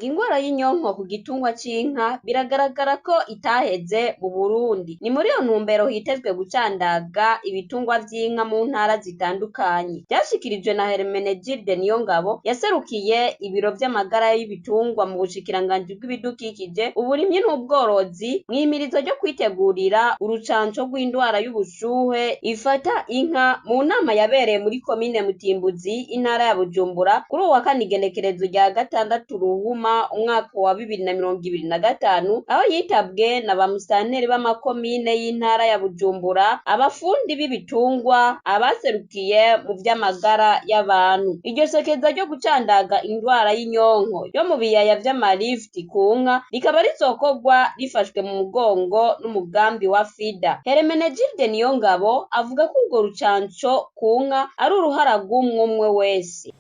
ingwara y'inyonko ku gitungwa c'inka biragaragara ko itaheze mu Burundi. Ni muri iyo ntumbero hitezwe gucandaga ibitungwa vy'inka mu ntara zitandukanye. Vyashikirijwe na Hermenegilde Niyongabo yaserukiye ibiro vy'amagara y'ibitungwa mu bushikiranganji bw'ibidukikije, uburimyi n'ubworozi mw'imirizo ryo kwitegurira urucanco rw'indwara y'ubushuhe ifata inka mu nama yabereye muri komine Mutimbuzi intara ya Bujumbura kuri uwa kane igenekerezo rya gatandatu Ruhuma umwaka wa 2025, aho yitabwe na bamusanteri b'amakomine y'intara ya Bujumbura, abafundi b'ibitungwa, abaserukiye mu vy'amagara y'abantu. Iryo sekeza ryo gucandaga indwara y'inyonko yo mu biyaya vy'amarifti ku nka rikaba rizokorwa rifashwe mu mugongo n'umugambi wa FIDA. Hermenegilde Niyongabo avuga ko urwo rucanco ku nka ari uruhara rw'umwe wese.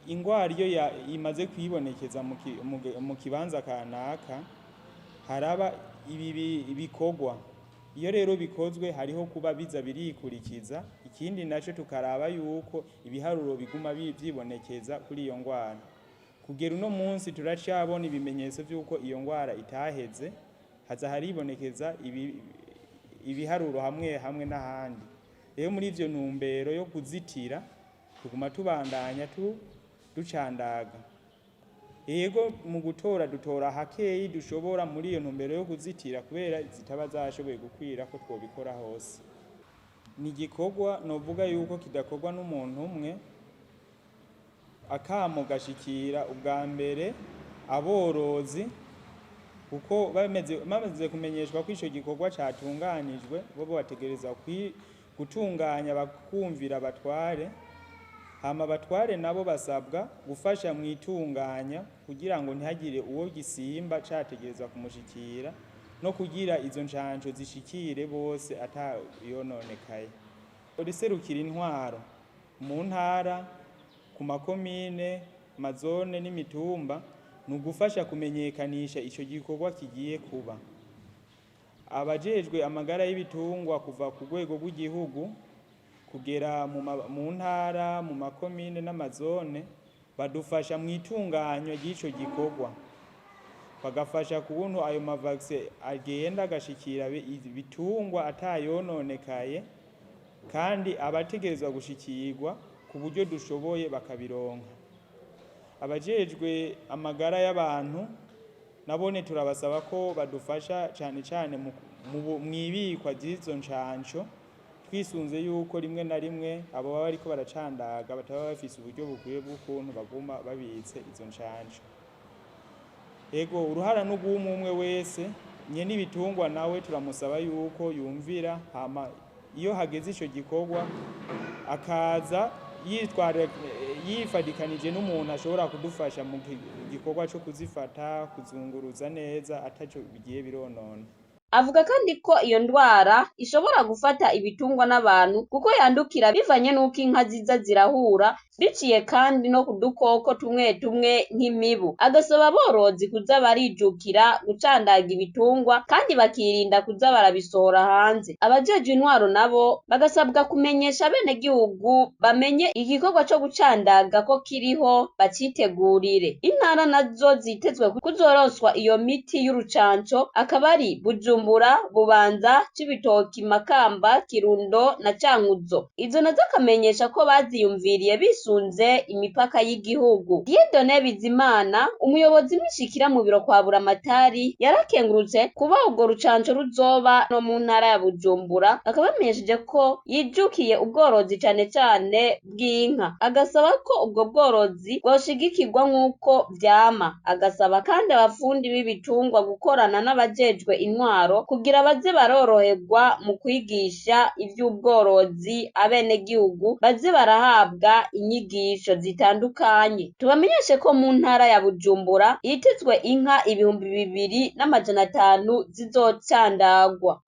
Ingwara iyo imaze kwibonekeza mu kibanza kanaka haraba ibi bikorwa. Iyo rero bikozwe hariho kuba biza birikurikiza, ikindi naco tukaraba yuko ibiharuro biguma vyibonekeza kuri iyo ngwara. Kugera uno munsi turacabona ibimenyetso vy'uko iyo ngwara itaheze, haza haribonekeza ibiharuro hamwe n'ahandi. Rero muri ivyo ntumbero yo kuzitira tuguma tubandanya ducandaga. Yego mu dutora hakeyi dushobora muri iyo ntumbero yo kuzitira kubera zitaba zashoboye gukwira ko twobikora hose. Ni igikorwa novuga yuko kidakorwa n'umuntu umwe, akamo gashikira ubwa mbere aborozi kuko bamaze kumenyeshwa ko ico gikorwa catunganijwe, bo bategereza gutunganya bakumvira abatware, hama abatware nabo basabwa gufasha mu itunganya kugira ngo ntihagire uwo gisimba categereza kumushikira no kugira izo ncanco zishikire bose atayononekaye. Riserukira intwaro mu ntara, ku makomine, mazone n'imitumba ni ugufasha kumenyekanisha ico gikorwa kigiye kuba. Abajejwe amagara y'ibitungwa kuva ku rwego rw'igihugu kugera mu ntara, mu makomine n'amazone badufasha mu itunganywa ry'ico gikorwa, bagafasha kubuntu ayo mavaccine agenda agashikira ibitungwa atayononekaye, kandi abategerezwa gushikirwa ku buryo dushoboye bakabironka. Abajejwe amagara y'abantu nabone turabasaba ko badufasha cane mwibikwa ry'izo ncanco, twisunze yuko rimwe na rimwe abo baba bariko baracandaga bataba bafise uburyo bukwiye bw'ukuntu baguma babitse izo ncanco. Ego uruhara n'ugumwe wese nyene ibitungwa nawe turamusaba yuko yumvira, hama iyo hageze ico gikorwa akaza yifadikanije n'umuntu ashobora kudufasha mu gikorwa cyo kuzifata, kuzunguruza neza ataco bigiye bironona. Avuga kandi ko iyo ndwara ishobora gufata ibitungwa n'abantu kuko yandukira bivanye n'uko inka ziza zirahura, biciye kandi no ku dukoko tumwe nk'imibu. Agasaba aborozi kuza barijukira gucandaga ibitungwa kandi bakirinda kuza barabisohora hanze. Abajejwe intwaro nabo bagasabwa kumenyesha abenegihugu bamenye igikorwa co gucandaga ko kiriho bacitegurire. Intara nazo zitezwe kuzoroswa iyo miti y'urucanco akaba ari Bujumbura, Bubanza, Cibitoki, Makamba, Kirundo na Cankuzo. Izo nazo akamenyesha ko baziyumviriye bisunze imipaka y'igihugu. Dieudonné Bizimana, umuyobozi mwishikira mu biro kwa Buramatari, yarakengurutse kuba ubwo rucanco ruzoba no mu ntara ya Bujumbura, akaba yamenyesheje ko yijukiye ubworozi cane bw'inka. Agasaba ko ubwo bworozi bwoshigikirwa nk'uko vyama. Agasaba kandi abafundi b'ibitungwa gukorana n'abajejwe intwaro kugira baze baroroherwa mu kwigisha ivy'ubworozi abenegihugu baze barahabwa inyigisho zitandukanye. Tubamenyeshe ko mu ntara ya Bujumbura hitezwe inka 2500 zizocandagwa.